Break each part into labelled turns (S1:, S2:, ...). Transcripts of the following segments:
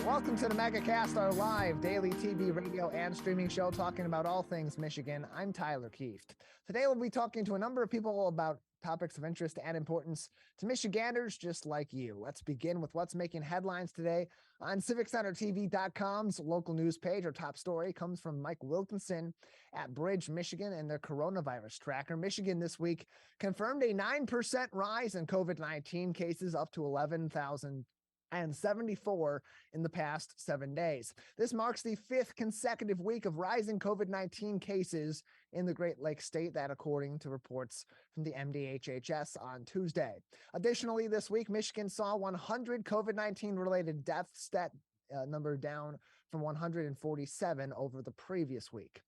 S1: Welcome to the Megacast, our live daily TV, radio, and streaming show talking about all things Michigan. I'm Tyler Kieft. Today we'll be talking to a number of people about topics of interest and importance to Michiganders just like you. Let's begin with what's making headlines today on CivicCenterTV.com's local news page. Our top story comes from Mike Wilkinson at Bridge, Michigan, and their coronavirus tracker. Michigan this week confirmed a 9% rise in COVID-19 cases, up to 11,074 in the past 7 days. This marks the fifth consecutive week of rising COVID-19 cases in the Great Lakes state, that according to reports from the MDHHS on Tuesday. Additionally, this week, Michigan saw 100 COVID-19 related deaths, that number down from 147 over the previous week.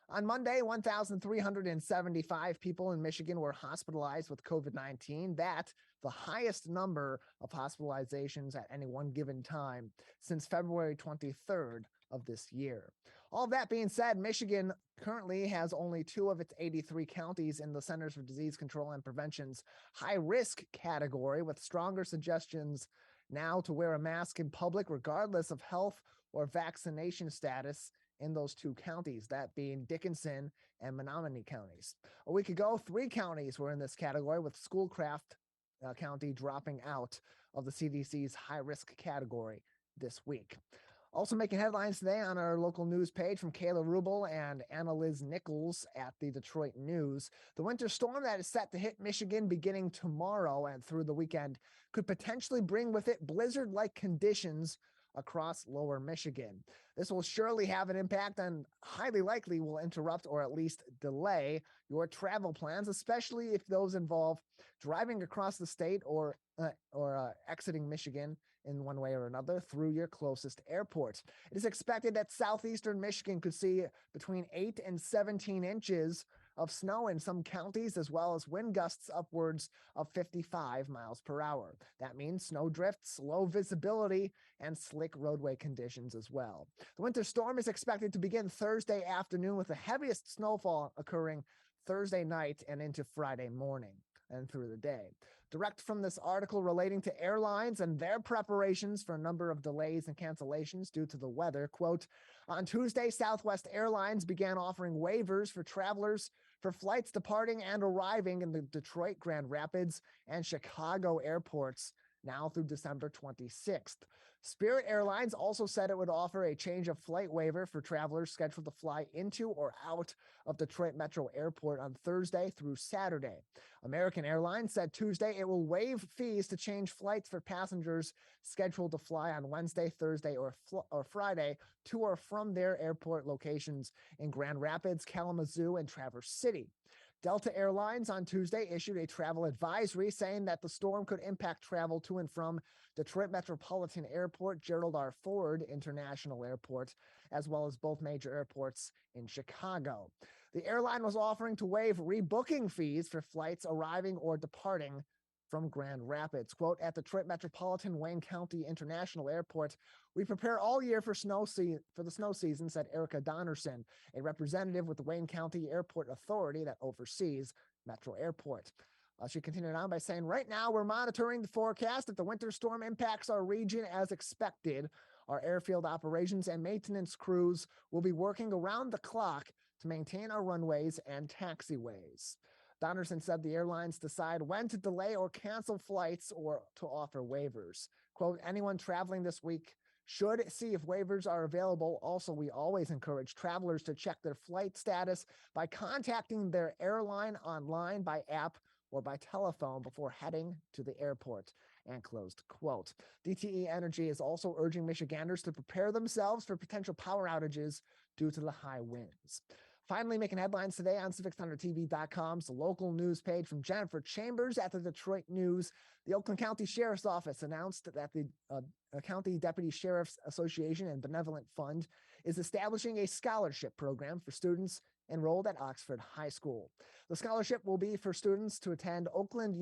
S1: On Monday, 1,375 people in Michigan were hospitalized with COVID-19. That's the highest number of hospitalizations at any one given time since February 23rd of this year. All that being said, Michigan currently has only 2 of its 83 counties in the Centers for Disease Control and Prevention's high-risk category, with stronger suggestions now to wear a mask in public regardless of health or vaccination status in those 2 counties, that being Dickinson and Menominee counties. A week ago, 3 counties were in this category, with Schoolcraft County dropping out of the CDC's high-risk category this week. Also making headlines today on our local news page from Kayla Rubel and Anna Liz Nichols at the Detroit News. The winter storm that is set to hit Michigan beginning tomorrow and through the weekend could potentially bring with it blizzard-like conditions across lower Michigan. This will surely have an impact and highly likely will interrupt or at least delay your travel plans, especially if those involve driving across the state or exiting Michigan in one way or another through your closest airport. It is expected that southeastern Michigan could see between 8 and 17 inches of snow in some counties, as well as wind gusts upwards of 55 miles per hour. That means snow drifts, low visibility, and slick roadway conditions as well. The winter storm is expected to begin Thursday afternoon, with the heaviest snowfall occurring Thursday night and into Friday morning and through the day. Direct from this article relating to airlines and their preparations for a number of delays and cancellations due to the weather, quote, on Tuesday, Southwest Airlines began offering waivers for travelers for flights departing and arriving in the Detroit, Grand Rapids, and Chicago airports now through December 26th. Spirit Airlines also said it would offer a change of flight waiver for travelers scheduled to fly into or out of Detroit Metro Airport on Thursday through Saturday. American Airlines said Tuesday it will waive fees to change flights for passengers scheduled to fly on Wednesday, Thursday, or Friday to or from their airport locations in Grand Rapids, Kalamazoo, and Traverse City. Delta Airlines on Tuesday issued a travel advisory saying that the storm could impact travel to and from Detroit Metropolitan Airport, Gerald R. Ford International Airport, as well as both major airports in Chicago. The airline was offering to waive rebooking fees for flights arriving or departing from Grand Rapids. Quote, at Detroit Metropolitan Wayne County International Airport, we prepare all year for the snow season, said Erica Donnerson, a representative with the Wayne County Airport Authority that oversees Metro Airport. She continued on by saying, right now we're monitoring the forecast. If the winter storm impacts our region as expected, our airfield operations and maintenance crews will be working around the clock to maintain our runways and taxiways. Donnerson said the airlines decide when to delay or cancel flights or to offer waivers. Quote, anyone traveling this week should see if waivers are available. Also, we always encourage travelers to check their flight status by contacting their airline online, by app, or by telephone before heading to the airport, and closed quote. DTE Energy is also urging Michiganders to prepare themselves for potential power outages due to the high winds. Finally, making headlines today on CivicCenterTV.com's local news page from Jennifer Chambers at the Detroit News. The Oakland County Sheriff's Office announced that the County Deputy Sheriff's Association and Benevolent Fund is establishing a scholarship program for students enrolled at Oxford High School. The scholarship will be for students to attend Oakland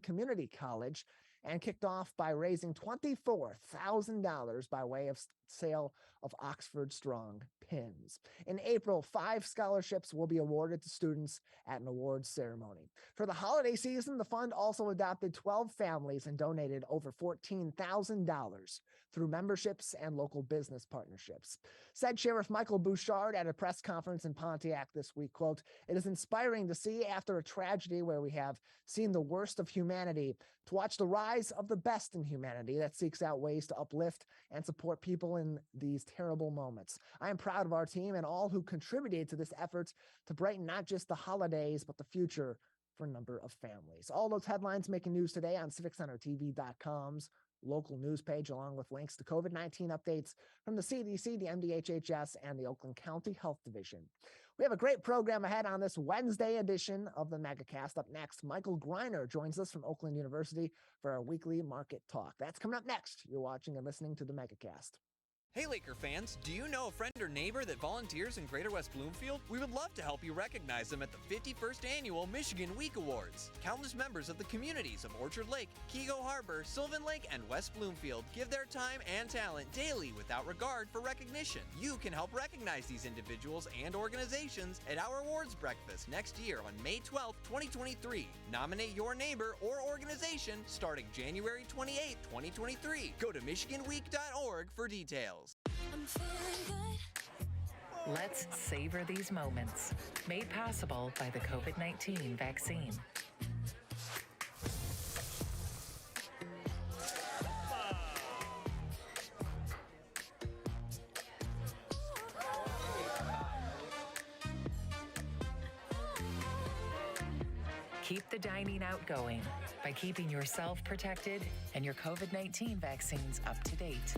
S1: Community College, and kicked off by raising $24,000 by way of sale of Oxford Strong pins. In April, 5 scholarships will be awarded to students at an awards ceremony. For the holiday season, the fund also adopted 12 families and donated over $14,000 through memberships and local business partnerships. Said Sheriff Michael Bouchard at a press conference in Pontiac this week, quote, "It is inspiring to see after a tragedy where we have seen the worst of humanity, to watch the rise of the best in humanity that seeks out ways to uplift and support people in these terrible moments. I am proud of our team and all who contributed to this effort to brighten not just the holidays, but the future for a number of families." All those headlines making news today on CivicCenterTV.com's local news page, along with links to COVID-19 updates from the CDC, the MDHHS, and the Oakland County Health Division. We have a great program ahead on this Wednesday edition of the Megacast. Up next, Michael Greiner joins us from Oakland University for our weekly market talk. That's coming up next. You're watching and listening to the Megacast.
S2: Hey Laker fans, do you know a friend or neighbor that volunteers in Greater West Bloomfield? We would love to help you recognize them at the 51st Annual Michigan Week Awards. Countless members of the communities of Orchard Lake, Keego Harbor, Sylvan Lake, and West Bloomfield give their time and talent daily without regard for recognition. You can help recognize these individuals and organizations at our awards breakfast next year on May 12th, 2023. Nominate your neighbor or organization starting January 28th, 2023. Go to michiganweek.org for details.
S3: I'm feeling good.
S4: Let's savor these moments. Made possible by the COVID-19 vaccine. Keep the dining out going by keeping yourself protected and your COVID-19 vaccines up to date.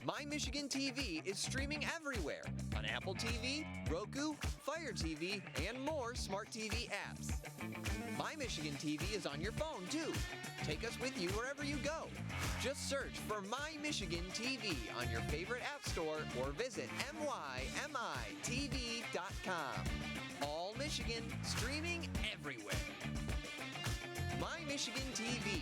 S2: My Michigan TV is streaming everywhere on Apple TV, Roku, Fire TV, and more smart TV apps. My Michigan TV is on your phone too. Take us with you wherever you go. Just search for My Michigan TV on your favorite app store or visit mymitv.com. All Michigan, streaming everywhere. My Michigan TV.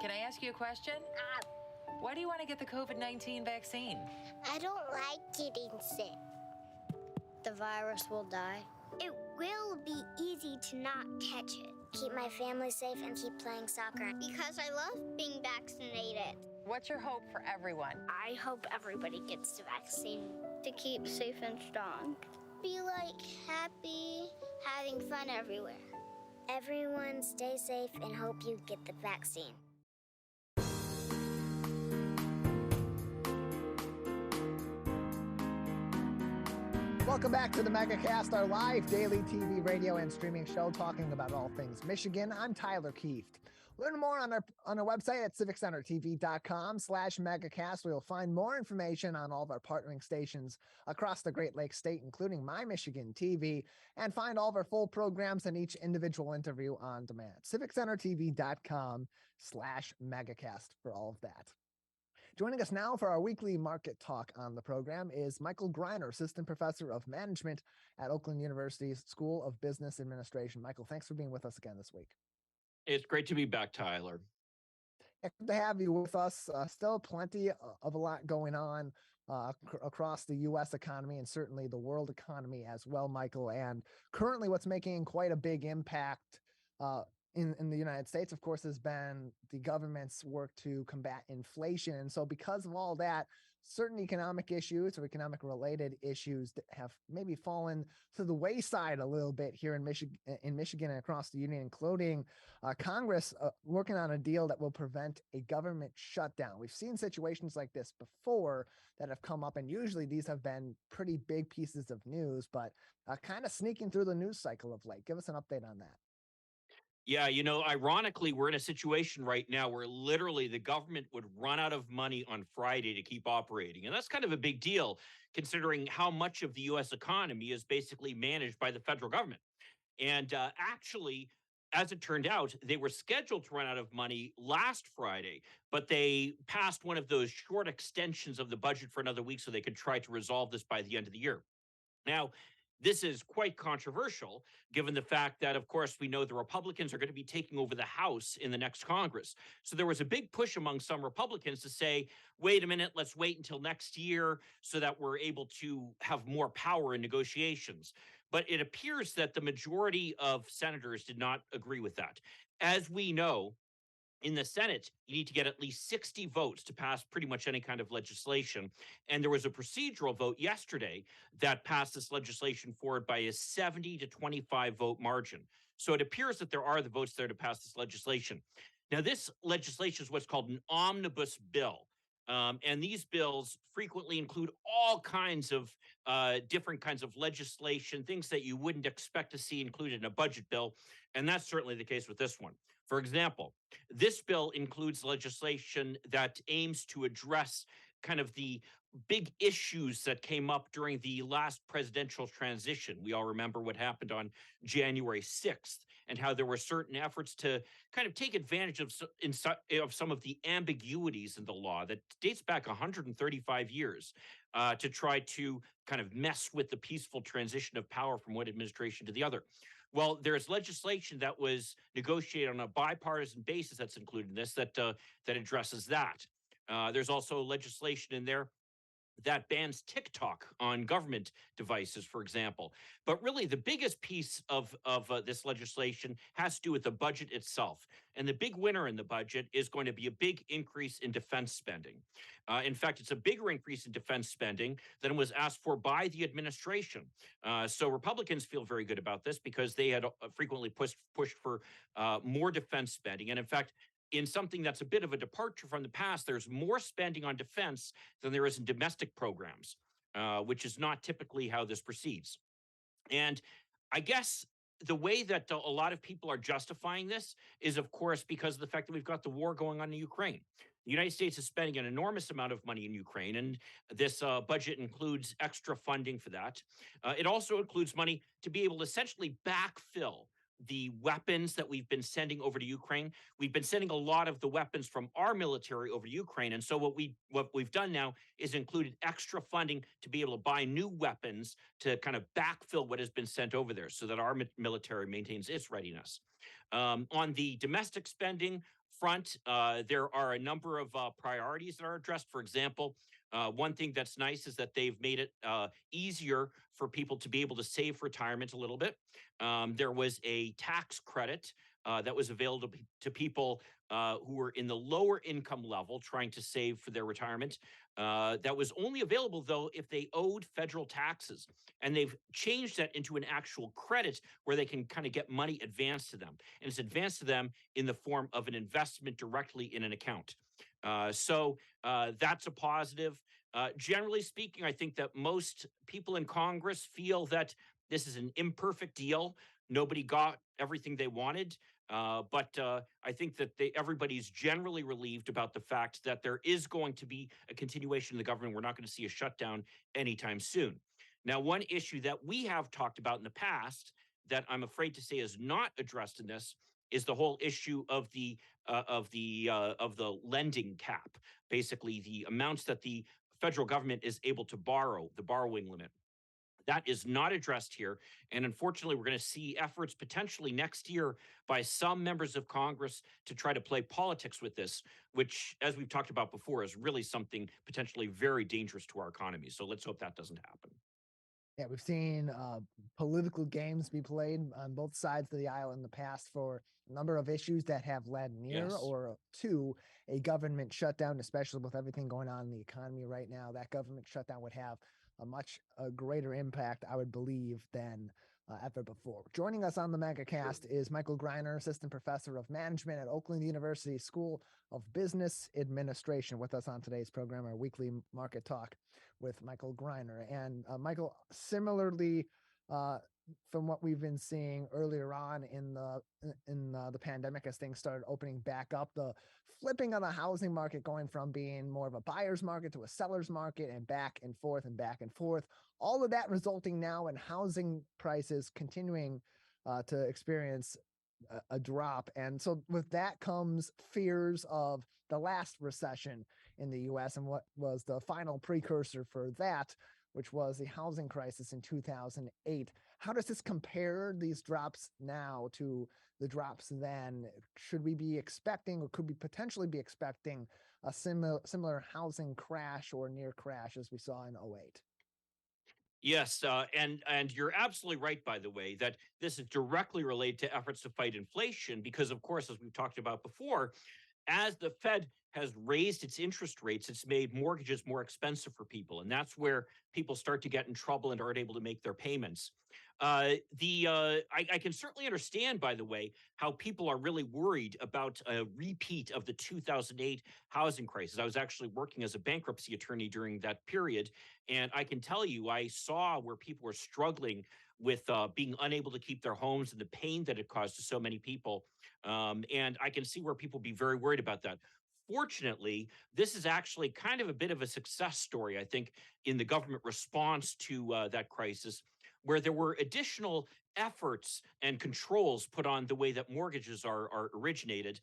S4: Can I ask you a question? Why do you want to get the COVID-19 vaccine?
S3: I don't like getting sick. The virus will die. It will be easy to not catch it. Keep my family safe and keep playing soccer. Because I love being vaccinated.
S4: What's your hope for everyone?
S3: I hope everybody gets the vaccine to keep safe and strong. Be like happy, having fun everywhere. Everyone stay safe and hope you get the vaccine.
S1: Welcome back to the Megacast, our live daily TV, radio, and streaming show talking about all things Michigan. I'm Tyler Kieft. Learn more on our website at CivicCenterTV.com/Megacast, where you'll find more information on all of our partnering stations across the Great Lakes State, including My Michigan TV, and find all of our full programs and each individual interview on demand. CivicCenterTV.com/Megacast for all of that. Joining us now for our weekly market talk on the program is Michael Greiner, Assistant Professor of Management at Oakland University's School of Business Administration. Michael, thanks for being with us again this week.
S5: It's great to be back, Tyler.
S1: Good to have you with us. Still plenty of a lot going on across the U.S. economy and certainly the world economy as well, Michael. And currently what's making quite a big impact in the United States, of course, has been the government's work to combat inflation. And so because of all that, certain economic issues or economic related issues that have maybe fallen to the wayside a little bit here in Michigan and across the union, including Congress working on a deal that will prevent a government shutdown. We've seen situations like this before that have come up, and usually these have been pretty big pieces of news, but kind of sneaking through the news cycle of late. Give us an update on that.
S5: Yeah, ironically, we're in a situation right now where literally the government would run out of money on Friday to keep operating. And that's kind of a big deal, considering how much of the U.S. economy is basically managed by the federal government. And actually, as it turned out, they were scheduled to run out of money last Friday, but they passed one of those short extensions of the budget for another week so they could try to resolve this by the end of the year. Now, This is quite controversial, given the fact that, of course, we know the Republicans are going to be taking over the House in the next Congress. So there was a big push among some Republicans to say, wait a minute, let's wait until next year so that we're able to have more power in negotiations. But it appears that the majority of senators did not agree with that. As we know, in the Senate, you need to get at least 60 votes to pass pretty much any kind of legislation. And there was a procedural vote yesterday that passed this legislation forward by a 70 to 25 vote margin. So it appears that there are the votes there to pass this legislation. Now, this legislation is what's called an omnibus bill. And these bills frequently include all kinds of different kinds of legislation, things that you wouldn't expect to see included in a budget bill. And that's certainly the case with this one. For example, this bill includes legislation that aims to address kind of the big issues that came up during the last presidential transition. We all remember what happened on January 6th and how there were certain efforts to kind of take advantage of some of the ambiguities in the law that dates back 135 years to try to kind of mess with the peaceful transition of power from one administration to the other. Well, there's legislation that was negotiated on a bipartisan basis that's included in this that addresses that. There's also legislation in there that bans TikTok on government devices, for example. But really, the biggest piece of this legislation has to do with the budget itself. And the big winner in the budget is going to be a big increase in defense spending. In fact, it's a bigger increase in defense spending than was asked for by the administration. So Republicans feel very good about this because they had frequently pushed for more defense spending. And in fact, in something that's a bit of a departure from the past, there's more spending on defense than there is in domestic programs, which is not typically how this proceeds. And I guess the way that a lot of people are justifying this is, of course, because of the fact that we've got the war going on in Ukraine. The United States is spending an enormous amount of money in Ukraine, and this budget includes extra funding for that. It also includes money to be able to essentially backfill the weapons that we've been sending over to Ukraine. We've been sending a lot of the weapons from our military over to Ukraine. And so what we've done now is included extra funding to be able to buy new weapons to kind of backfill what has been sent over there so that our military maintains its readiness. On the domestic spending front, there are a number of priorities that are addressed. For example, one thing that's nice is that they've made it easier for people to be able to save for retirement a little bit. There was a tax credit that was available to people who were in the lower income level trying to save for their retirement. That was only available, though, if they owed federal taxes. And they've changed that into an actual credit where they can kind of get money advanced to them. And it's advanced to them in the form of an investment directly in an account. So that's a positive. Generally speaking, I think that most people in Congress feel that this is an imperfect deal. Nobody got everything they wanted. But I think that everybody's generally relieved about the fact that there is going to be a continuation of the government. We're not going to see a shutdown anytime soon. Now, one issue that we have talked about in the past that I'm afraid to say is not addressed in this is the whole issue of the lending cap, basically the amounts that the federal government is able to borrow, the borrowing limit. That is not addressed here. And unfortunately, we're going to see efforts potentially next year by some members of Congress to try to play politics with this, which, as we've talked about before, is really something potentially very dangerous to our economy. So let's hope that doesn't happen.
S1: Yeah, we've seen political games be played on both sides of the aisle in the past for a number of issues that have led near or to a government shutdown, especially with everything going on in the economy right now. That government shutdown would have a much greater impact, I would believe, than ever before. Joining us on the Megacast is Michael Greiner, Assistant Professor of Management at Oakland University School of Business Administration. With us on today's program, our weekly market talk with Michael Greiner. And Michael, similarly, from what we've been seeing earlier on in the pandemic, as things started opening back up, the flipping of the housing market going from being more of a buyer's market to a seller's market and back and forth and back and forth, all of that resulting now in housing prices continuing to experience a drop. And so with that comes fears of the last recession in the U.S. and what was the final precursor for that which was the housing crisis in 2008. How does this compare, these drops now, to the drops then? Should we be expecting, or could we potentially be expecting, a similar housing crash or near crash as we saw in '08?
S5: Yes, and you're absolutely right, by the way, that this is directly related to efforts to fight inflation, because, of course, as we've talked about before, as the Fed has raised its interest rates, it's made mortgages more expensive for people, and that's where people start to get in trouble and aren't able to make their payments. I can certainly understand, by the way, how people are really worried about a repeat of the 2008 housing crisis. I was actually working as a bankruptcy attorney during that period, and I can tell you, I saw where people were struggling with being unable to keep their homes and the pain that it caused to so many people. And I can see where people be very worried about that. Fortunately, this is actually kind of a bit of a success story, I think, in the government response to that crisis, where there were additional efforts and controls put on the way that mortgages are originated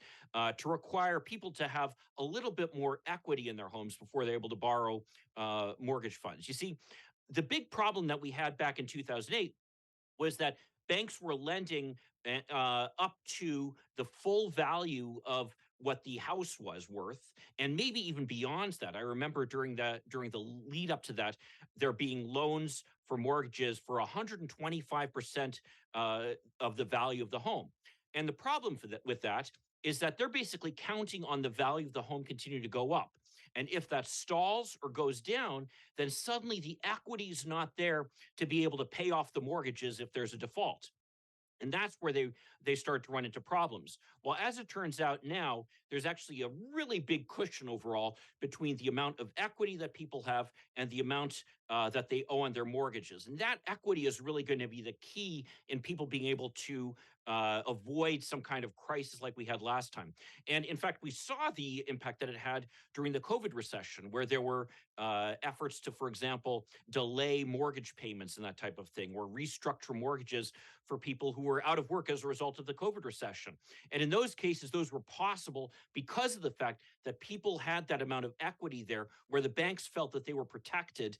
S5: to require people to have a little bit more equity in their homes before they're able to borrow mortgage funds. You see, the big problem that we had back in 2008 was that banks were lending up to the full value of what the house was worth, and maybe even beyond that. I remember during the lead up to that, there being loans for mortgages for 125% of the value of the home. And the problem with that is that they're basically counting on the value of the home continue to go up. And if that stalls or goes down, then suddenly the equity is not there to be able to pay off the mortgages if there's a default. And that's where they start to run into problems. Well, as it turns out now, there's actually a really big cushion overall between the amount of equity that people have and the amount that they owe on their mortgages. And that equity is really going to be the key in people being able to avoid some kind of crisis like we had last time. And in fact, we saw the impact that it had during the COVID recession, where there were efforts to, for example, delay mortgage payments and that type of thing, or restructure mortgages for people who were out of work as a result of the COVID recession. And in those cases, those were possible because of the fact that people had that amount of equity there, where the banks felt that they were protected,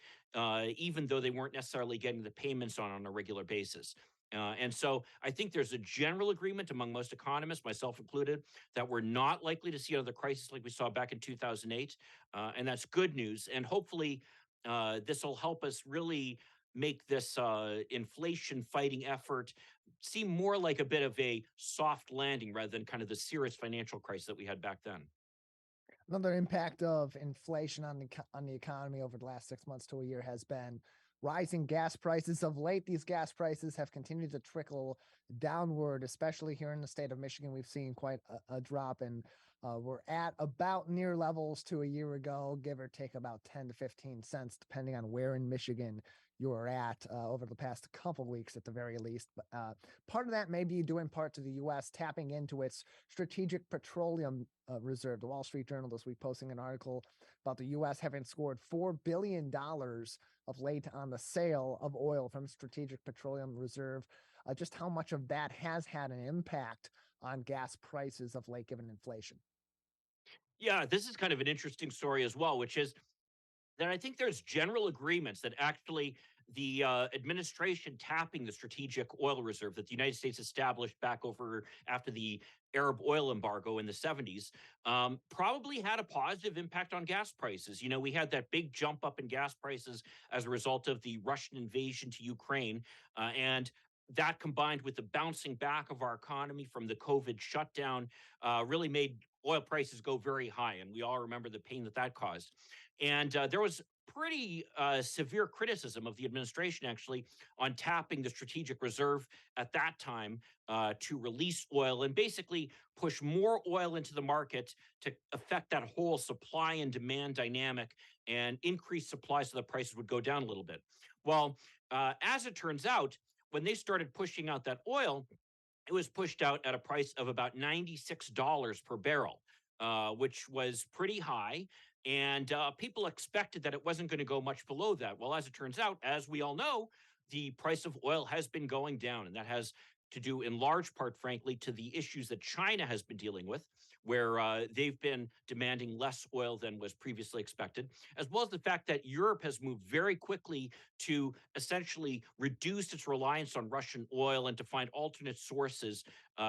S5: even though they weren't necessarily getting the payments on a regular basis. And so I think there's a general agreement among most economists, myself included, that we're not likely to see another crisis like we saw back in 2008. And that's good news. And hopefully this will help us really make this inflation fighting effort seem more like a bit of a soft landing rather than kind of the serious financial crisis that we had back then.
S1: Another impact of inflation on the economy over the last 6 months to a year has been rising gas prices. Of late, these gas prices have continued to trickle downward, especially here in the state of Michigan. We've seen quite a drop, and we're at about near levels to a year ago, give or take about 10 to 15 cents, depending on where in Michigan you're at over the past couple weeks at the very least. But part of that may be due in part to the U.S. tapping into its strategic petroleum reserve. The Wall Street Journal this week posting an article about the U.S. having scored $4 billion of late on the sale of oil from strategic petroleum reserve. Just how much of that has had an impact on gas prices of late, given inflation?
S5: Yeah, this is kind of an interesting story as well, which is that I think there's general agreements that actually the administration tapping the strategic oil reserve that the United States established back over after the Arab oil embargo in the 70s probably had a positive impact on gas prices. You know, we had that big jump up in gas prices as a result of the Russian invasion to Ukraine. And that combined with the bouncing back of our economy from the COVID shutdown really made oil prices go very high. And we all remember the pain that that caused. And there was pretty severe criticism of the administration, actually, on tapping the strategic reserve at that time to release oil and basically push more oil into the market to affect that whole supply and demand dynamic and increase supply so the prices would go down a little bit. Well, as it turns out, when they started pushing out that oil, it was pushed out at a price of about $96 per barrel, which was pretty high. And people expected that it wasn't going to go much below that. Well, as it turns out, as we all know, the price of oil has been going down, and that has to do in large part, frankly, to the issues that China has been dealing with, where they've been demanding less oil than was previously expected, as well as the fact that Europe has moved very quickly to essentially reduce its reliance on Russian oil and to find alternate sources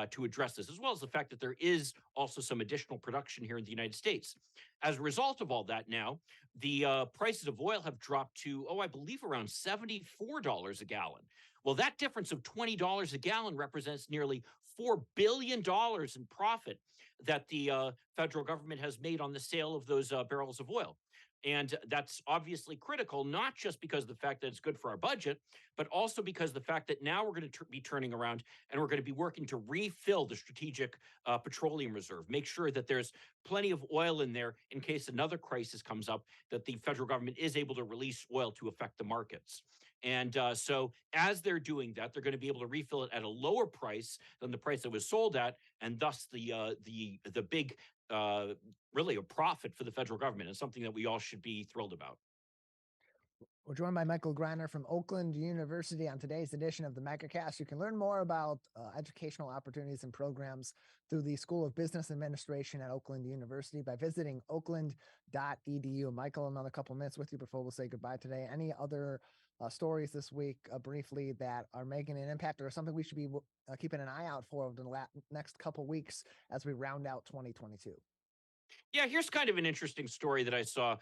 S5: to address this, as well as the fact that there is also some additional production here in the United States. As a result of all that, now the prices of oil have dropped to, I believe around $74 a gallon. Well, that difference of $20 a gallon represents nearly $4 billion in profit that the federal government has made on the sale of those barrels of oil. And that's obviously critical, not just because of the fact that it's good for our budget, but also because of the fact that now we're going to be turning around and we're going to be working to refill the strategic petroleum reserve, make sure that there's plenty of oil in there in case another crisis comes up, that the federal government is able to release oil to affect the markets. And so as they're doing that, they're going to be able to refill it at a lower price than the price that was sold at, and thus the big really a profit for the federal government, and something that we all should be thrilled about.
S1: We're joined by Michael Greiner from Oakland University on today's edition of the Megacast. You can learn more about educational opportunities and programs through the School of Business Administration at Oakland University by visiting oakland.edu. Michael, another couple minutes with you before we'll say goodbye today. Any other stories this week briefly that are making an impact, or something we should be keeping an eye out for over the next couple weeks as we round out 2022?
S5: Yeah, here's kind of an interesting story that I saw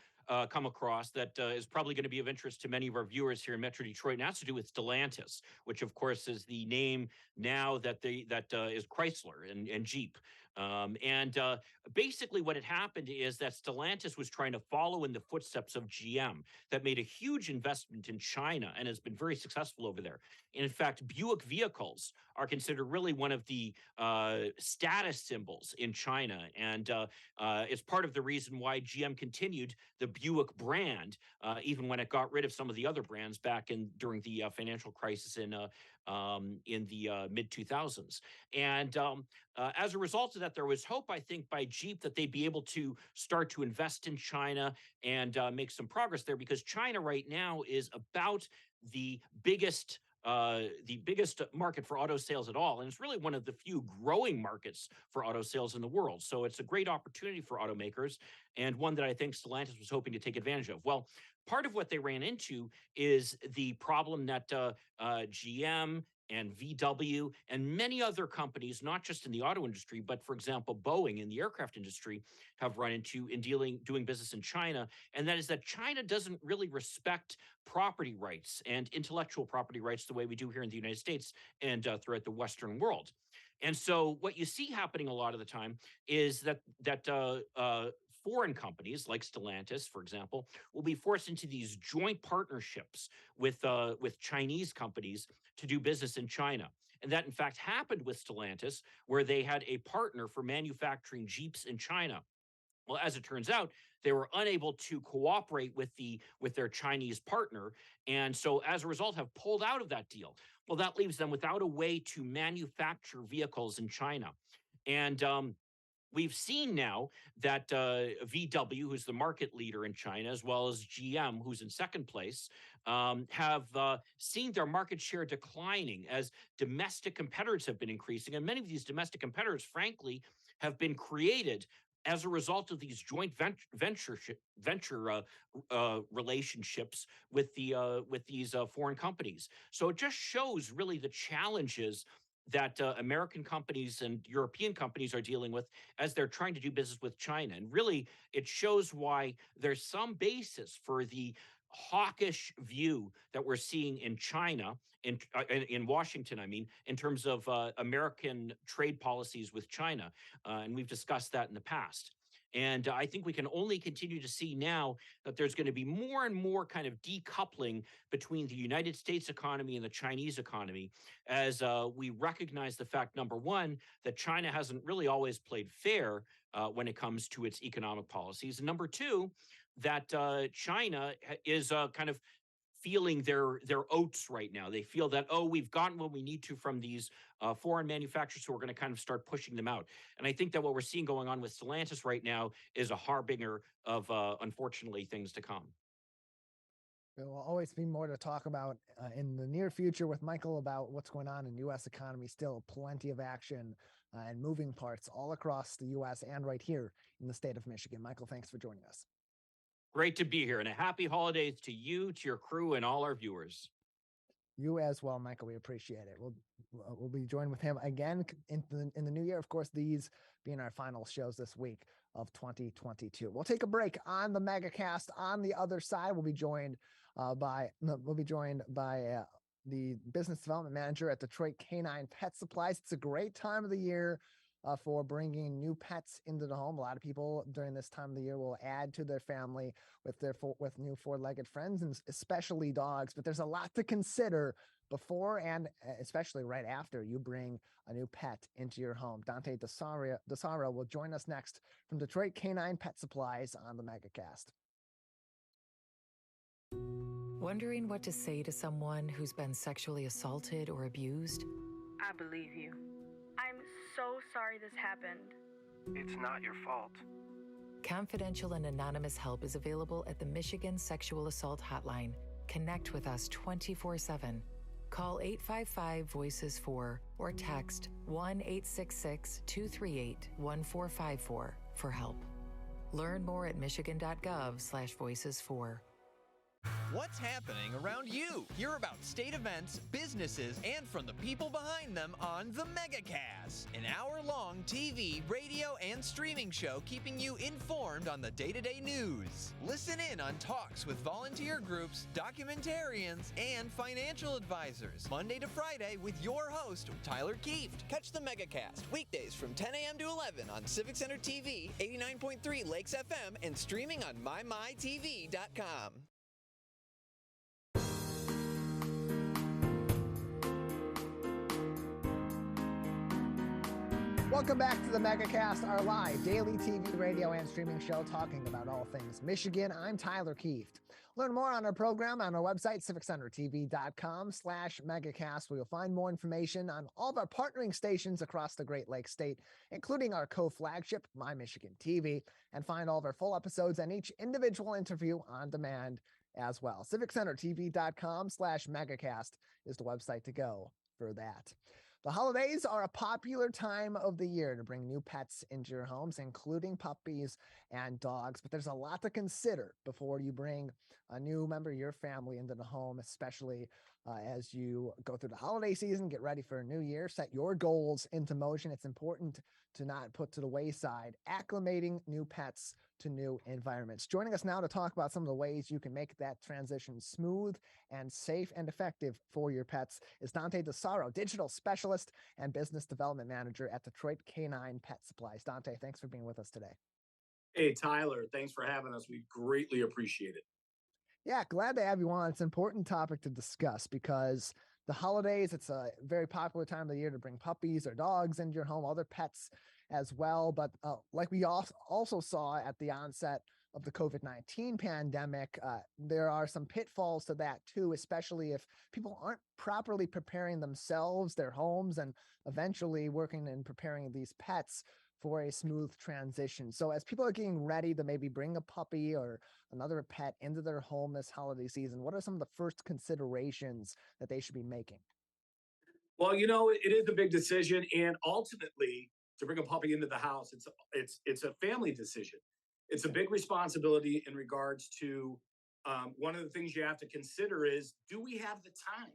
S5: come across that is probably going to be of interest to many of our viewers here in Metro Detroit, and it has to do with Stellantis, which of course is the name now that is Chrysler and Jeep. Basically what had happened is that Stellantis was trying to follow in the footsteps of GM, that made a huge investment in China and has been very successful over there. And in fact, Buick vehicles are considered really one of the status symbols in China. And it's part of the reason why GM continued the Buick brand, even when it got rid of some of the other brands back during the financial crisis in the mid 2000s. And as a result of that, there was hope, I think, by Jeep that they'd be able to start to invest in China and make some progress there, because China right now is about the biggest market for auto sales at all. And it's really one of the few growing markets for auto sales in the world. So it's a great opportunity for automakers, and one that I think Stellantis was hoping to take advantage of. Well, part of what they ran into is the problem that GM and VW and many other companies, not just in the auto industry, but for example, Boeing in the aircraft industry, have run into in doing business in China. And that is that China doesn't really respect property rights and intellectual property rights the way we do here in the United States and throughout the Western world. And so what you see happening a lot of the time is that foreign companies like Stellantis, for example, will be forced into these joint partnerships with Chinese companies to do business in China. And that, in fact, happened with Stellantis, where they had a partner for manufacturing Jeeps in China. Well, as it turns out, they were unable to cooperate with their Chinese partner, and so as a result have pulled out of that deal. Well, that leaves them without a way to manufacture vehicles in China. And we've seen now that VW, who's the market leader in China, as well as GM, who's in second place, have seen their market share declining as domestic competitors have been increasing. And many of these domestic competitors, frankly, have been created as a result of these joint venture relationships with these foreign companies. So it just shows really the challenges that American companies and European companies are dealing with as they're trying to do business with China. And really, it shows why there's some basis for the hawkish view that we're seeing in China, in Washington, I mean, in terms of American trade policies with China. And we've discussed that in the past. And I think we can only continue to see now that there's going to be more and more kind of decoupling between the United States economy and the Chinese economy, as we recognize the fact, number one, that China hasn't really always played fair when it comes to its economic policies. And number two, that China is kind of feeling their oats right now. They feel that, we've gotten what we need to from these foreign manufacturers, so we're going to kind of start pushing them out. And I think that what we're seeing going on with Stellantis right now is a harbinger of, unfortunately, things to come.
S1: There will always be more to talk about in the near future with Michael about what's going on in U.S. economy. Still plenty of action and moving parts all across the U.S. and right here in the state of Michigan. Michael, thanks for joining us.
S5: Great to be here, and a happy holidays to you, to your crew, and all our viewers.
S1: You as well, Michael. We appreciate it. We'll be joined with him again in the new year. Of course, these being our final shows this week of 2022. We'll take a break on the Megacast. On the other side, we'll be joined by the business development manager at Detroit Canine Pet Supplies. It's a great time of the year for bringing new pets into the home. A lot of people during this time of the year will add to their family with new four-legged friends, and especially dogs. But there's a lot to consider before and especially right after you bring a new pet into your home. Dante Dasaro will join us next from Detroit Canine Pet Supplies on the Megacast.
S4: Wondering what to say to someone who's been sexually assaulted or abused?
S6: I believe you. I'm so sorry this happened.
S7: It's not your fault.
S4: Confidential and anonymous help is available at the Michigan Sexual Assault Hotline. Connect with us 24/7. Call 855-VOICES-4 or text 1-866-238-1454 for help. Learn more at michigan.gov/voices4.
S2: What's happening around you? Hear about state events, businesses, and from the people behind them on the Megacast, an hour-long TV, radio, and streaming show keeping you informed on the day-to-day news. Listen in on talks with volunteer groups, documentarians, and financial advisors, Monday to Friday with your host, Tyler Kieft. Catch the Megacast weekdays from 10 a.m. to 11 on Civic Center TV, 89.3 Lakes FM, and streaming on mymytv.com.
S1: Welcome back to the Megacast, our live daily TV, radio, and streaming show talking about all things Michigan. I'm Tyler Kieft. Learn more on our program on our website, civiccentertv.com/megacast, where you'll find more information on all of our partnering stations across the Great Lakes state, including our co-flagship, My Michigan TV, and find all of our full episodes and each individual interview on demand as well. civiccentertv.com/megacast is the website to go for that. The holidays are a popular time of the year to bring new pets into your homes, including puppies and dogs. But there's a lot to consider before you bring a new member of your family into the home, especially as you go through the holiday season, get ready for a new year, set your goals into motion. It's important to not put to the wayside acclimating new pets to new environments. Joining us now to talk about some of the ways you can make that transition smooth and safe and effective for your pets is Dante Dasaro, digital specialist and business development manager at Detroit Canine Pet Supplies. Dante, thanks for being with us today.
S8: Hey, Tyler, thanks for having us. We greatly appreciate it.
S1: Yeah, glad to have you on. It's an important topic to discuss because the holidays, it's a very popular time of the year to bring puppies or dogs into your home, other pets as well. But like we also saw at the onset of the COVID-19 pandemic, there are some pitfalls to that too, especially if people aren't properly preparing themselves, their homes, and eventually working and preparing these pets for a smooth transition. So as people are getting ready to maybe bring a puppy or another pet into their home this holiday season, what are some of the first considerations that they should be making?
S8: Well, it is a big decision, and ultimately, to bring a puppy into the house, it's a family decision. It's a big responsibility in regards to one of the things you have to consider is, do we have the time?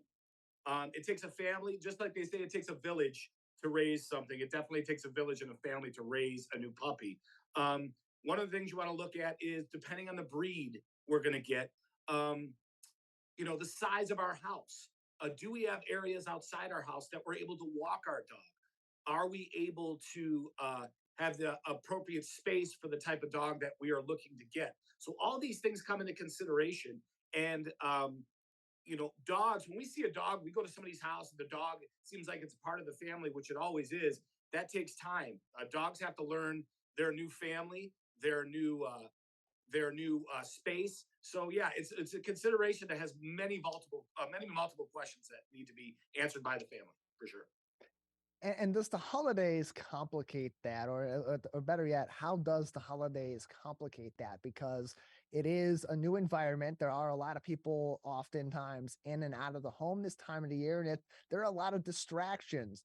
S8: It takes a family, just like they say, it takes a village to raise something. It definitely takes a village and a family to raise a new puppy. One of the things you want to look at is, depending on the breed we're going to get, the size of our house. Do we have areas outside our house that we're able to walk our dog? Are we able to have the appropriate space for the type of dog that we are looking to get? So all these things come into consideration. And dogs, when we see a dog, we go to somebody's house and the dog seems like it's a part of the family, which it always is. That takes time. Dogs have to learn their new family, their new space. So yeah, it's a consideration that has many multiple questions that need to be answered by the family for sure.
S1: And does the holidays complicate that, or better yet, how does the holidays complicate that? Because it is a new environment. There are a lot of people oftentimes in and out of the home this time of the year, and there are a lot of distractions.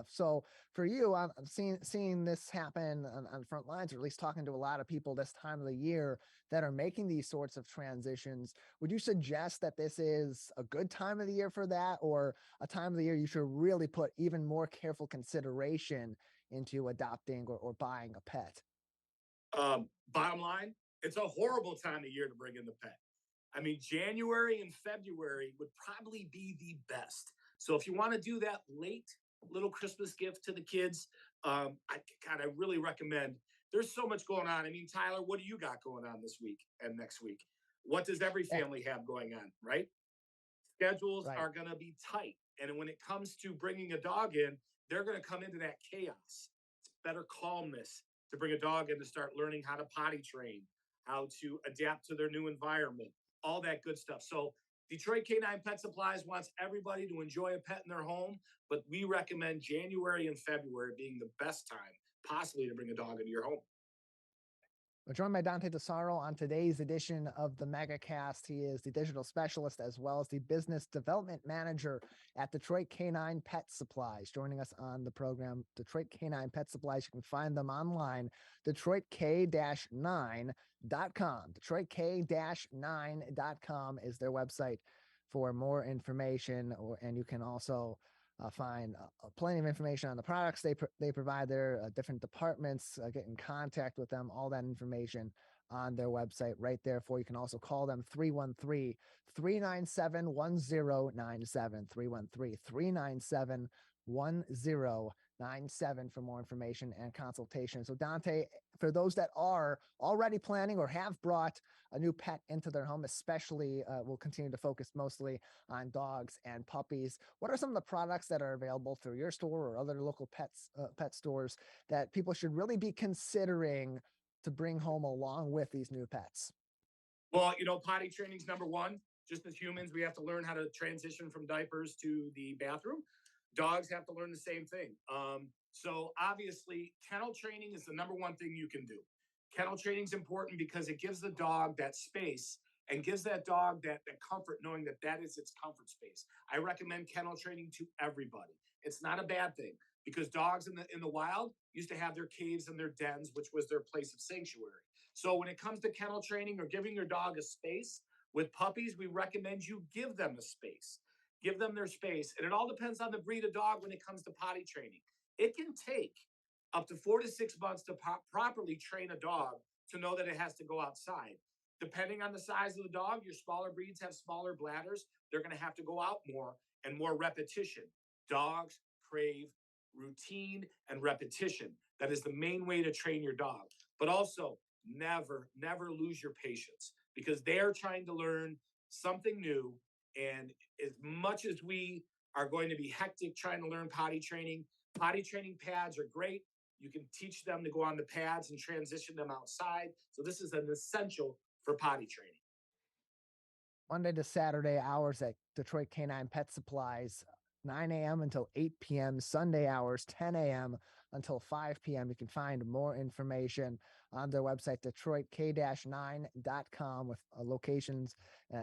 S1: So for you, I'm seeing this happen on front lines, or at least talking to a lot of people this time of the year that are making these sorts of transitions. Would you suggest that this is a good time of the year for that, or a time of the year you should really put even more careful consideration into adopting or buying a pet?
S8: Bottom line, it's a horrible time of year to bring in the pet. I mean, January and February would probably be the best. So if you want to do that late little Christmas gift to the kids, I really recommend. There's so much going on. I mean, Tyler, what do you got going on this week and next week? What does every family have going on, right? Schedules
S1: Right.
S8: are going to be tight. And when it comes to bringing a dog in, they're going to come into that chaos. It's better calmness to bring a dog in to start learning how to potty train, how to adapt to their new environment, all that good stuff. So Detroit Canine Pet Supplies wants everybody to enjoy a pet in their home, but we recommend January and February being the best time possibly to bring a dog into your home.
S1: We're joined by Dante Dasaro on today's edition of the Megacast. He is the digital specialist as well as the business development manager at Detroit Canine Pet Supplies. Joining us on the program, Detroit Canine Pet Supplies. You can find them online, DetroitK-9.com. DetroitK-9.com is their website for more information, and you can also find plenty of information on the products they provide there, different departments, get in contact with them, all that information on their website right there for you. Can also call them 313-397-1097, 313-397-1097 for more information and consultation. So Dante, for those that are already planning or have brought a new pet into their home, especially we'll continue to focus mostly on dogs and puppies. What are some of the products that are available through your store or other local pet stores that people should really be considering to bring home along with these new pets?
S8: Well, potty training is number one. Just as humans, we have to learn how to transition from diapers to the bathroom. Dogs have to learn the same thing. So obviously, kennel training is the number one thing you can do. Kennel training is important because it gives the dog that space and gives that dog that comfort knowing that is its comfort space. I recommend kennel training to everybody. It's not a bad thing because dogs in the wild used to have their caves and their dens, which was their place of sanctuary. So when it comes to kennel training or giving your dog a space, with puppies, we recommend you give them a space. Give them their space. And it all depends on the breed of dog when it comes to potty training. It can take up to 4 to 6 months to properly train a dog to know that it has to go outside. Depending on the size of the dog, your smaller breeds have smaller bladders. They're going to have to go out more and more repetition. Dogs crave routine and repetition. That is the main way to train your dog. But also, never lose your patience because they are trying to learn something new. And as much as we are going to be hectic trying to learn potty training pads are great. You can teach them to go on the pads and transition them outside. So this is an essential for potty training.
S1: Monday to Saturday hours at Detroit Canine Pet Supplies, 9 a.m. until 8 p.m. Sunday hours, 10 a.m. until 5 p.m. You can find more information on their website, DetroitK-9.com, with locations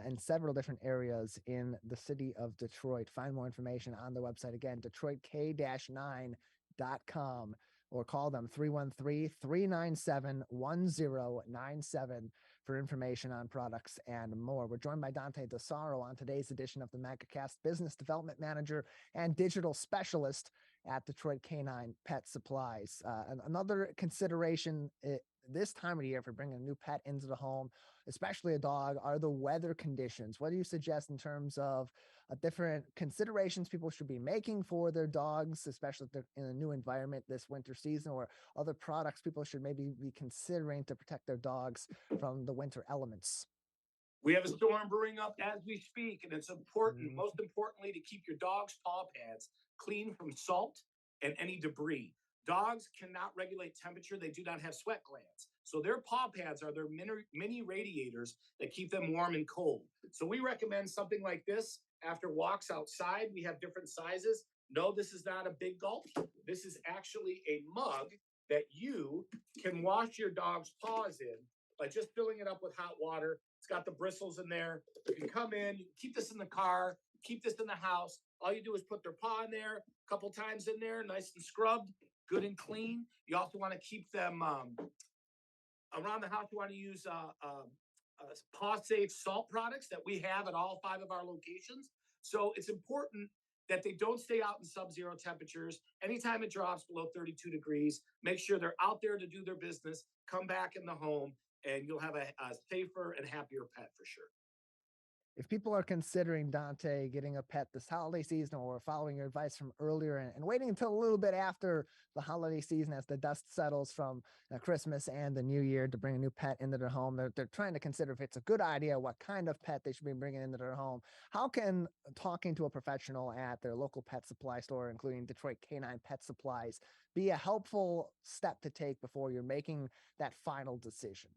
S1: in several different areas in the city of Detroit. Find more information on the website. Again, DetroitK-9.com, or call them 313-397-1097 for information on products and more. We're joined by Dante Dasaro on today's edition of the Megacast, business development manager and digital specialist at Detroit Canine Pet Supplies. Another consideration this time of the year for bringing a new pet into the home, especially a dog, are the weather conditions. What do you suggest in terms of different considerations people should be making for their dogs, especially if they're in a new environment this winter season, or other products people should maybe be considering to protect their dogs from the winter elements?
S8: We have a storm brewing up as we speak, and it's important, most importantly, to keep your dog's paw pads clean from salt and any debris. Dogs cannot regulate temperature. They do not have sweat glands. So their paw pads are their mini radiators that keep them warm and cold. So we recommend something like this after walks outside. We have different sizes. No, this is not a big gulp. This is actually a mug that you can wash your dog's paws in by just filling it up with hot water. It's got the bristles in there. You can come in, you can keep this in the car, keep this in the house. All you do is put their paw in there, a couple times in there, nice and scrubbed, good and clean. You also want to keep them around the house. You want to use paw safe salt products that we have at all 5 of our locations. So it's important that they don't stay out in sub-zero temperatures. Anytime it drops below 32 degrees, make sure they're out there to do their business, come back in the home, and you'll have a safer and happier pet for sure.
S1: If people are considering, Dante, getting a pet this holiday season or following your advice from earlier and waiting until a little bit after the holiday season as the dust settles from Christmas and the New Year to bring a new pet into their home, they're trying to consider if it's a good idea, what kind of pet they should be bringing into their home. How can talking to a professional at their local pet supply store, including Detroit Canine Pet Supplies, be a helpful step to take before you're making that final decision?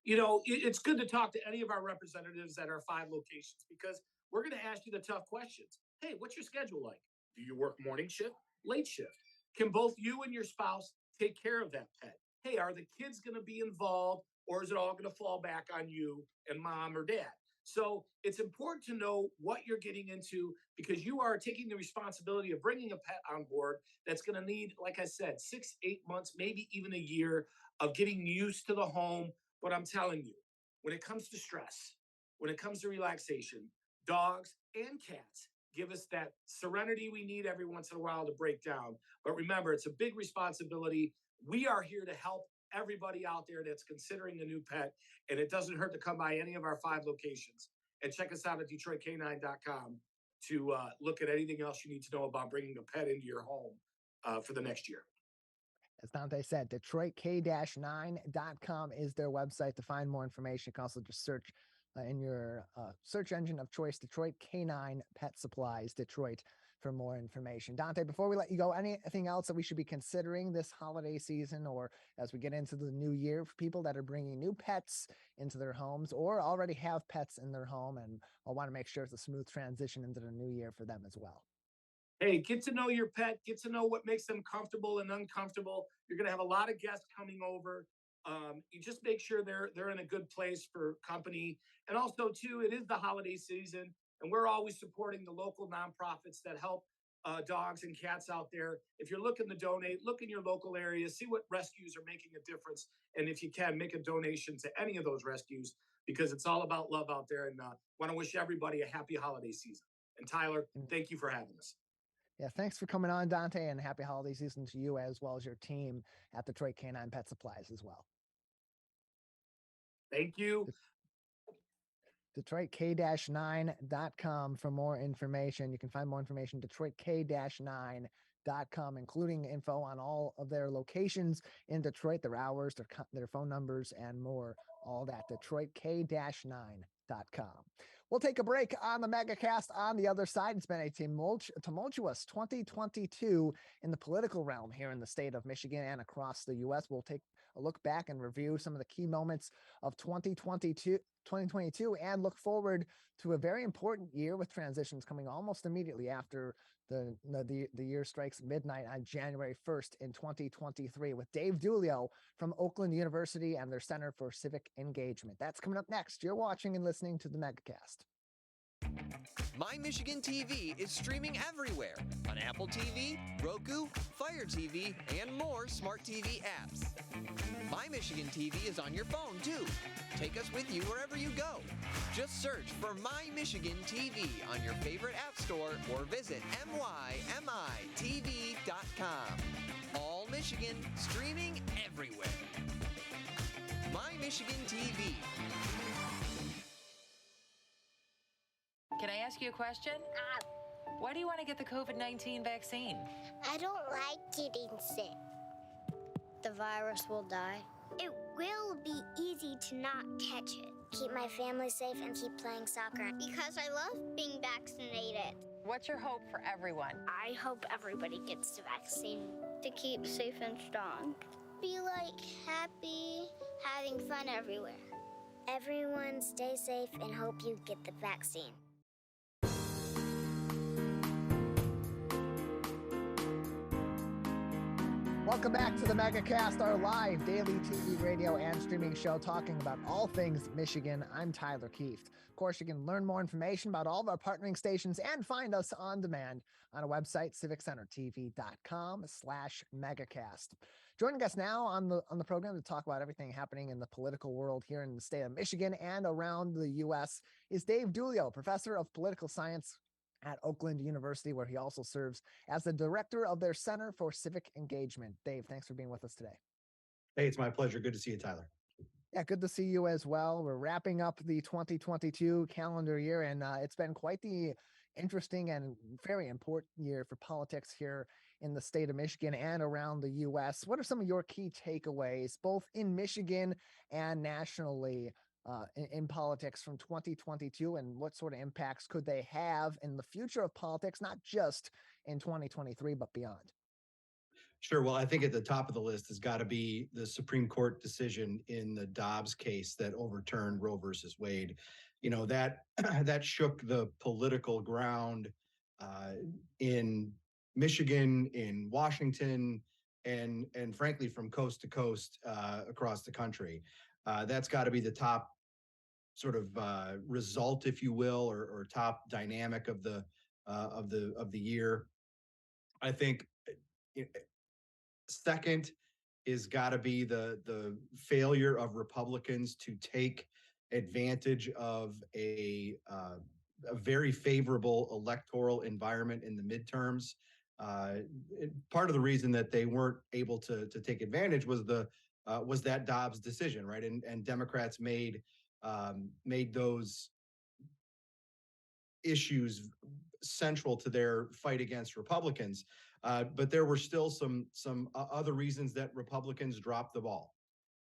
S8: You know, it's good to talk to any of our representatives at our 5 locations because we're going to ask you the tough questions. Hey, what's your schedule like? Do you work morning shift, late shift? Can both you and your spouse take care of that pet? Hey, are the kids going to be involved, or is it all going to fall back on you and mom or dad? So it's important to know what you're getting into because you are taking the responsibility of bringing a pet on board that's going to need, like I said, 6, 8 months, maybe even a year of getting used to the home. But I'm telling you, when it comes to stress, when it comes to relaxation, dogs and cats give us that serenity we need every once in a while to break down. But remember, it's a big responsibility. We are here to help everybody out there that's considering a new pet, and it doesn't hurt to come by any of our 5 locations and check us out at DetroitCanine.com to look at anything else you need to know about bringing a pet into your home for the next year.
S1: As Dante said, DetroitK-9.com is their website to find more information. You can also just search in your search engine of choice, Detroit Canine Pet Supplies, Detroit, for more information. Dante, before we let you go, anything else that we should be considering this holiday season or as we get into the new year for people that are bringing new pets into their homes or already have pets in their home and want to make sure it's a smooth transition into the new year for them as well?
S8: Hey, get to know your pet, get to know what makes them comfortable and uncomfortable. You're going to have a lot of guests coming over. You just make sure they're in a good place for company. And also, too, it is the holiday season, and we're always supporting the local nonprofits that help dogs and cats out there. If you're looking to donate, look in your local area, see what rescues are making a difference. And if you can, make a donation to any of those rescues because it's all about love out there. And want to wish everybody a happy holiday season. And Tyler, thank you for having us.
S1: Yeah, thanks for coming on, Dante, and happy holiday season to you as well as your team at Detroit Canine Pet Supplies as well.
S8: Thank you.
S1: DetroitK-9.com for more information. You can find more information, DetroitK-9.com, including info on all of their locations in Detroit, their hours, their phone numbers, and more. All that, DetroitK-9.com. We'll take a break on the Megacast. On the other side, it's been a tumultuous 2022 in the political realm here in the state of Michigan and across the U.S. We'll take a look back and review some of the key moments of 2022 and look forward to a very important year with transitions coming almost immediately after the year strikes midnight on January 1st in 2023 with Dave Dulio from Oakland University and their Center for Civic Engagement. That's coming up next. You're watching and listening to the Megacast.
S2: My Michigan TV is streaming everywhere on Apple TV, Roku, Fire TV, and more smart TV apps. My Michigan TV is on your phone too. Take us with you wherever you go. Just search for My Michigan TV on your favorite app store or visit mymitv.com. All Michigan streaming everywhere. My Michigan TV.
S4: Can I ask you a question? Why do you want to get the COVID-19 vaccine?
S3: I don't like getting sick. The virus will die. It will be easy to not catch it. Keep my family safe and keep playing soccer because I love being vaccinated.
S4: What's your hope for everyone?
S3: I hope everybody gets the vaccine to keep safe and strong. Be happy, having fun everywhere. Everyone stay safe and hope you get the vaccine.
S1: Welcome back to the Megacast, our live daily TV, radio, and streaming show talking about all things Michigan. I'm Tyler Kieft. Of course, you can learn more information about all of our partnering stations and find us on demand on our website, civiccentertv.com/megacast. Joining us now on the program to talk about everything happening in the political world here in the state of Michigan and around the U.S. is Dave Dulio, professor of political science at Oakland University, where he also serves as the director of their Center for Civic Engagement. Dave, thanks for being with us today.
S9: Hey, it's my pleasure. Good to see you, Tyler.
S1: Yeah, good to see you as well. We're wrapping up the 2022 calendar year, and it's been quite the interesting and very important year for politics here in the state of Michigan and around the U.S. What are some of your key takeaways, both in Michigan and nationally, in politics from 2022, and what sort of impacts could they have in the future of politics, not just in 2023, but beyond?
S9: Sure. Well, I think at the top of the list has got to be the Supreme Court decision in the Dobbs case that overturned Roe versus Wade. You know, that that shook the political ground in Michigan, in Washington, and frankly from coast to coast across the country. That's got to be the top sort of result, if you will, or top dynamic of the year. I think second is got to be the failure of Republicans to take advantage of a very favorable electoral environment in the midterms. Part of the reason that they weren't able to take advantage was that Dobbs decision, right? And Democrats made those issues central to their fight against Republicans. But there were still some other reasons that Republicans dropped the ball,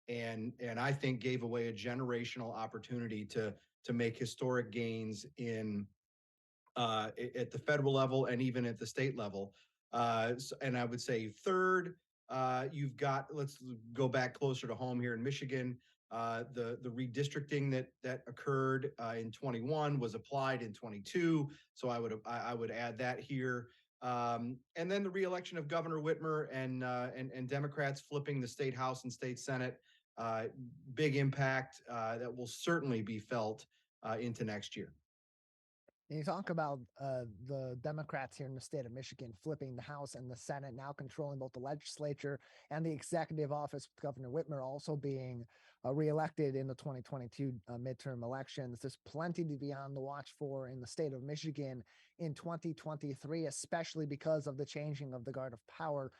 S9: and I think gave away a generational opportunity to make historic gains in at the federal level and even at the state level. And I would say third, you've got, let's go back closer to home here in Michigan. The redistricting that occurred in 21 was applied in 22, so I would add that here. And then the reelection of Governor Whitmer and Democrats flipping the state House and state Senate, big impact that will certainly be felt into next year.
S1: You talk about the Democrats here in the state of Michigan flipping the House and the Senate, now controlling both the legislature and the executive office, with Governor Whitmer also being reelected in the 2022 midterm elections. There's plenty to be on the watch for in the state of Michigan in 2023, especially because of the changing of the guard of power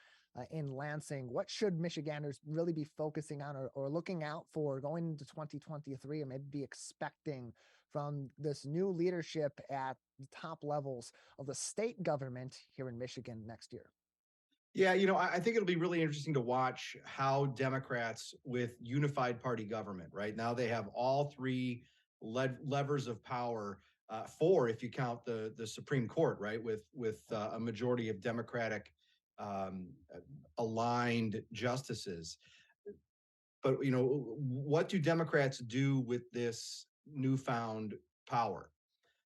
S1: in Lansing. What should Michiganders really be focusing on or looking out for going into 2023, and maybe be expecting from this new leadership at the top levels of the state government here in Michigan next year?
S9: Yeah, I think it'll be really interesting to watch how Democrats with unified party government, right? Now they have all three levers of power, four if you count the Supreme Court, right? With a majority of Democratic aligned justices. But, what do Democrats do with this newfound power?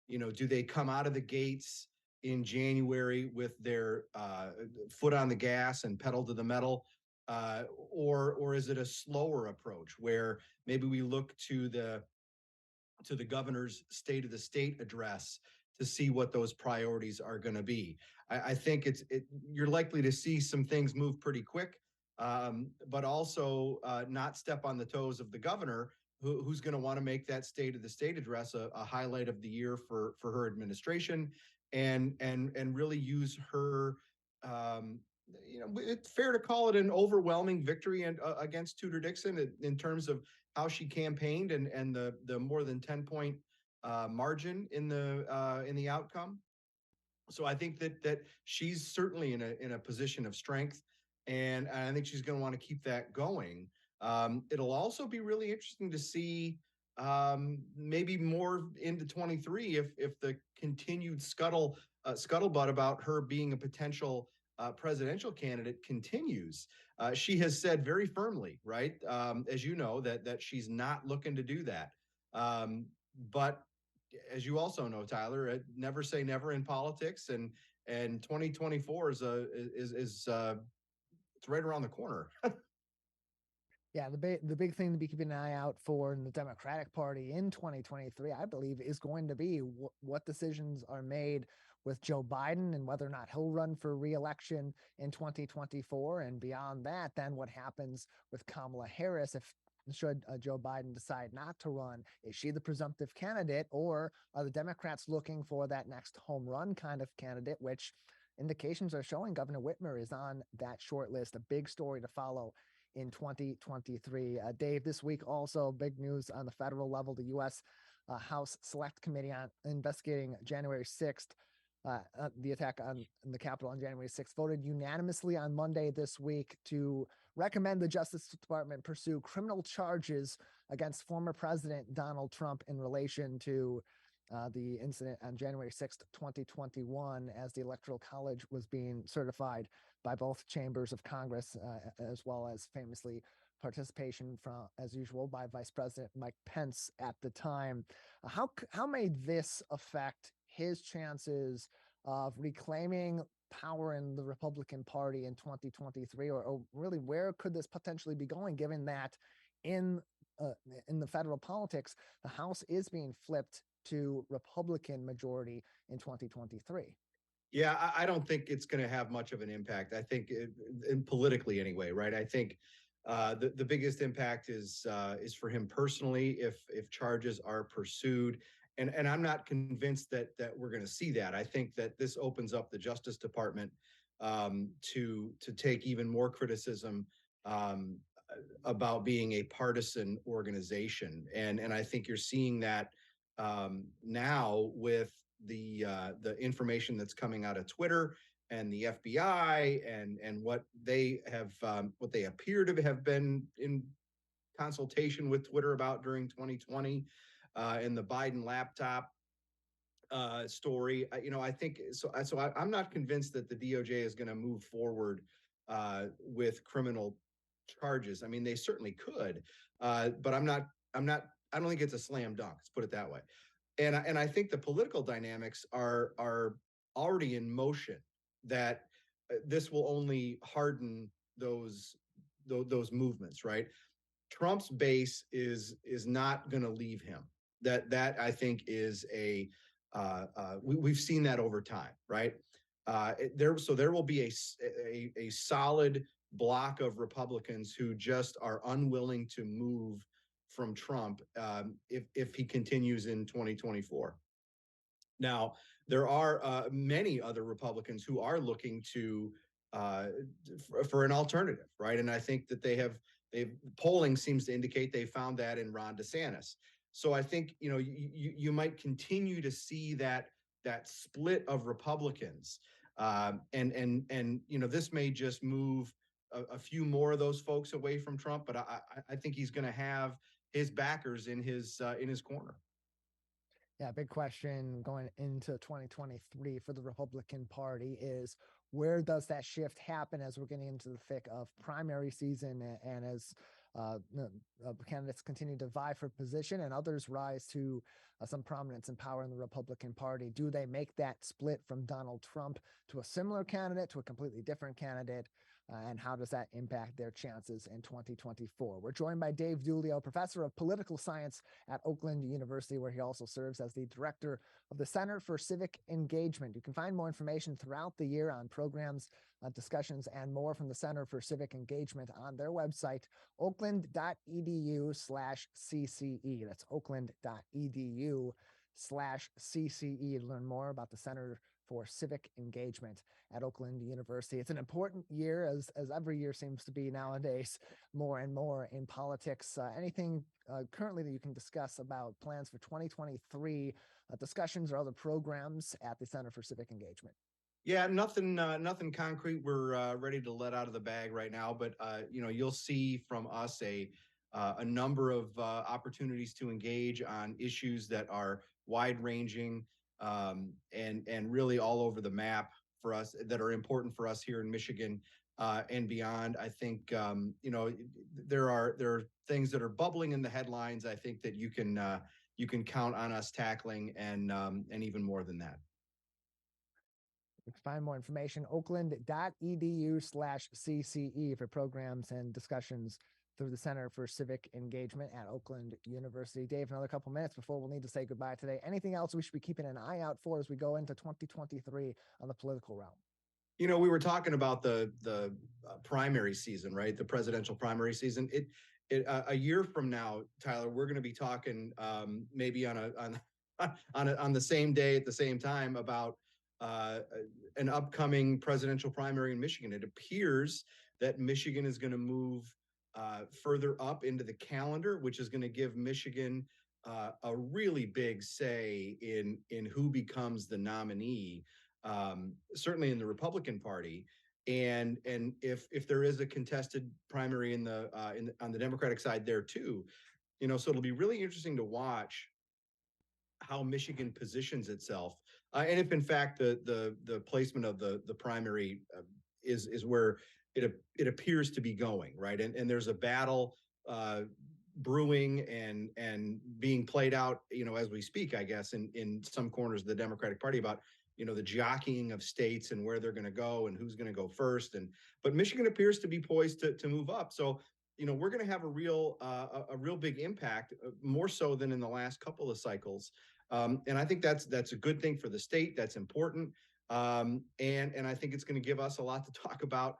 S9: Do they come out of the gates in January with their foot on the gas and pedal to the metal, or is it a slower approach where maybe we look to the governor's State of the State address to see what those priorities are going to be? I think you're likely to see some things move pretty quick, but also not step on the toes of the governor, who's going to want to make that State of the State address a highlight of the year for her administration, and really use her. It's fair to call it an overwhelming victory against Tudor Dixon in terms of how she campaigned and the more than 10-point margin in the outcome. So I think that she's certainly in a position of strength, and I think she's going to want to keep that going. It'll also be really interesting to see maybe more into 23 if the continued scuttlebutt about her being a potential presidential candidate continues. She has said very firmly, right, as you know, that she's not looking to do that. But as you also know, Tyler, never say never in politics, and 2024 is it's right around the corner.
S1: Yeah, the big thing to be keeping an eye out for in the Democratic Party in 2023, I believe, is going to be what decisions are made with Joe Biden and whether or not he'll run for re-election in 2024. And beyond that, then what happens with Kamala Harris if should Joe Biden decide not to run? Is she the presumptive candidate, or are the Democrats looking for that next home run kind of candidate, which indications are showing Governor Whitmer is on that short list? A big story to follow in 2023. Dave, this week also big news on the federal level. The U.S. House Select Committee on investigating January 6th, the attack on the Capitol on January 6th, voted unanimously on Monday this week to recommend the Justice Department pursue criminal charges against former President Donald Trump in relation to the incident on January 6th, 2021, as the Electoral College was being certified by both chambers of Congress, as well as famously participation from, as usual, by Vice President Mike Pence at the time. How may this affect his chances of reclaiming power in the Republican Party in 2023, or really where could this potentially be going, given that in the federal politics, the House is being flipped to Republican majority in 2023?
S9: Yeah, I don't think it's going to have much of an impact. I think, politically anyway, right? I think the biggest impact is for him personally if charges are pursued, and I'm not convinced that we're going to see that. I think that this opens up the Justice Department to take even more criticism about being a partisan organization, and I think you're seeing that now with the information that's coming out of Twitter and the FBI and what they have what they appear to have been in consultation with Twitter about during 2020 in the Biden laptop story. I think so. I'm not convinced that the DOJ is going to move forward with criminal charges. I mean, they certainly could, but I'm not. I don't think it's a slam dunk. Let's put it that way. And I think the political dynamics are already in motion. That this will only harden those movements. Right. Trump's base is not going to leave him. That I think is we've seen that over time. Right. There will be a solid block of Republicans who just are unwilling to move from Trump if he continues in 2024. Now, there are many other Republicans who are looking to for an alternative, right? And I think that polling seems to indicate they found that in Ron DeSantis. So I think you might continue to see that split of Republicans, and this may just move a few more of those folks away from Trump, but I think he's going to have his backers in his corner.
S1: Yeah, big question going into 2023 for the Republican Party is where does that shift happen as we're getting into the thick of primary season and as candidates continue to vie for position and others rise to some prominence and power in the Republican Party? Do they make that split from Donald Trump to a similar candidate, to a completely different candidate? And how does that impact their chances in 2024? We're joined by Dave Dulio, professor of political science at Oakland University, where he also serves as the director of the Center for Civic Engagement. You can find more information throughout the year on programs, discussions, and more from the Center for Civic Engagement on their website, oakland.edu/CCE. That's oakland.edu/CCE to learn more about the Center for Civic Engagement at Oakland University. It's an important year, as every year seems to be nowadays, more and more in politics. Anything currently that you can discuss about plans for 2023 discussions or other programs at the Center for Civic Engagement?
S9: Yeah, nothing concrete. We're ready to let out of the bag right now, but you'll see from us a number of opportunities to engage on issues that are wide-ranging and really all over the map for us, that are important for us here in Michigan and beyond. I think there are things that are bubbling in the headlines. I think that you can count on us tackling and even more than that.
S1: You can find more information, oakland.edu/CCE for programs and discussions through the Center for Civic Engagement at Oakland University. Dave, another couple minutes before we'll need to say goodbye today. Anything else we should be keeping an eye out for as we go into 2023 on the political realm?
S9: You know, we were talking about the primary season, right? The presidential primary season. A year from now, Tyler, we're going to be talking maybe on the same day at the same time about an upcoming presidential primary in Michigan. It appears that Michigan is going to move further up into the calendar, which is going to give Michigan a really big say in who becomes the nominee, certainly in the Republican Party. And if there is a contested primary on the Democratic side there too, so it'll be really interesting to watch how Michigan positions itself, and if in fact the placement of the primary is where it appears to be going, right? And there's a battle brewing and being played out, as we speak, I guess, in some corners of the Democratic Party about the jockeying of states and where they're going to go and who's going to go first. But Michigan appears to be poised to move up. So, we're going to have a real big impact, more so than in the last couple of cycles. And I think that's a good thing for the state. That's important. And I think it's going to give us a lot to talk about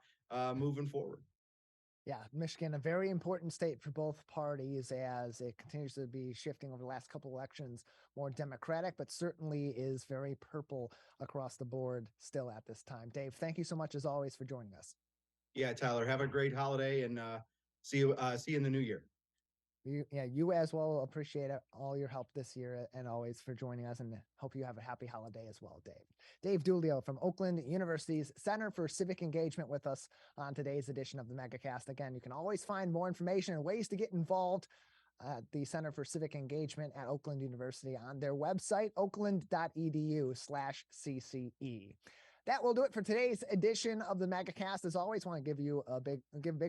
S9: moving forward.
S1: Yeah, Michigan, a very important state for both parties as it continues to be shifting over the last couple elections, more Democratic, but certainly is very purple across the board still at this time. Dave, thank you so much as always for joining us.
S9: Yeah, Tyler, have a great holiday and see you in the new year.
S1: You as well. Appreciate all your help this year and always for joining us, and hope you have a happy holiday as well, Dave. Dave Dulio from Oakland University's Center for Civic Engagement with us on today's edition of the Megacast. Again, you can always find more information and ways to get involved at the Center for Civic Engagement at Oakland University on their website, oakland.edu/CCE. That will do it for today's edition of the Megacast. As always, want to give a big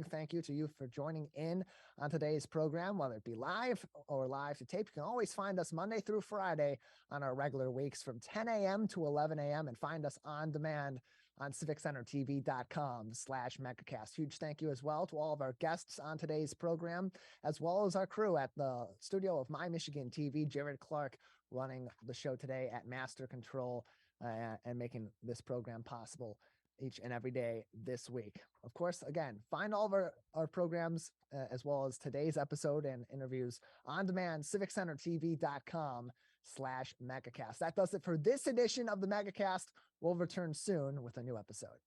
S1: thank you to you for joining in on today's program, whether it be live or live to tape. You can always find us Monday through Friday on our regular weeks from 10 a.m. to 11 a.m. and find us on demand on civiccentertv.com/Megacast. Huge thank you as well to all of our guests on today's program, as well as our crew at the studio of My Michigan TV, Jared Clark running the show today at Master Control, and making this program possible each and every day this week. Of course, again, find all of our programs as well as today's episode and interviews on demand, civiccentertv.com/Megacast. That does it for this edition of the Megacast. We'll return soon with a new episode.